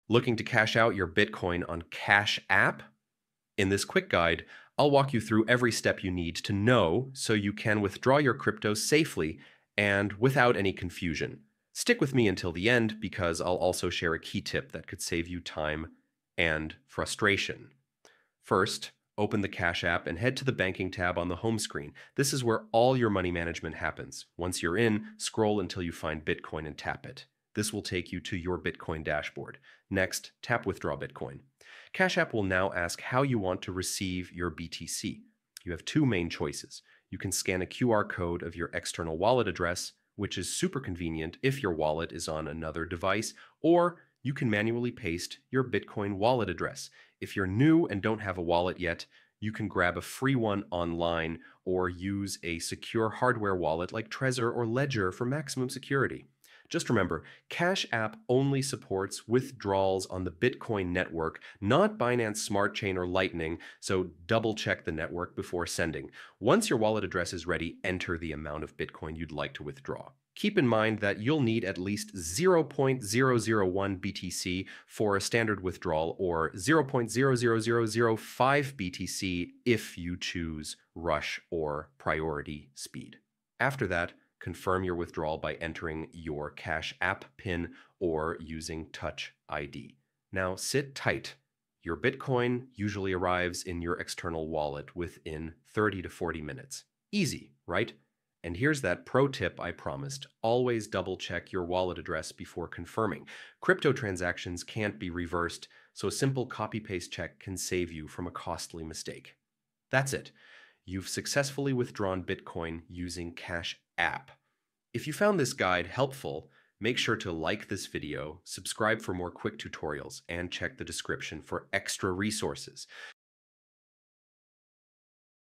Looking to cash out your Bitcoin on Cash App? In this quick guide, I'll walk you through every step you need to know so you can withdraw your crypto safely and without any confusion. Stick with me until the end because I'll also share a key tip that could save you time and frustration. First, open the Cash App and head to the banking tab on the home screen. This is where all your money management happens. Once you're in, scroll until you find Bitcoin and tap it. This will take you to your Bitcoin dashboard. Next, tap Withdraw Bitcoin. Cash App will now ask how you want to receive your BTC. You have two main choices. You can scan a QR code of your external wallet address, which is super convenient if your wallet is on another device, or you can manually paste your Bitcoin wallet address. If you're new and don't have a wallet yet, you can grab a free one online or use a secure hardware wallet like Trezor or Ledger for maximum security. Just remember, Cash App only supports withdrawals on the Bitcoin network, not Binance Smart Chain or Lightning, so double check the network before sending. Once your wallet address is ready, enter the amount of Bitcoin you'd like to withdraw. Keep in mind that you'll need at least 0.0001 BTC for a standard withdrawal or 0.00005 BTC if you choose rush or priority speed. After that, confirm your withdrawal by entering your Cash App PIN or using Touch ID. Now sit tight. Your Bitcoin usually arrives in your external wallet within 30 to 40 minutes. Easy, right? And here's that pro tip I promised. Always double check your wallet address before confirming. Crypto transactions can't be reversed, so a simple copy-paste check can save you from a costly mistake. That's it. You've successfully withdrawn Bitcoin using Cash App. If you found this guide helpful, make sure to like this video, subscribe for more quick tutorials, and check the description for extra resources.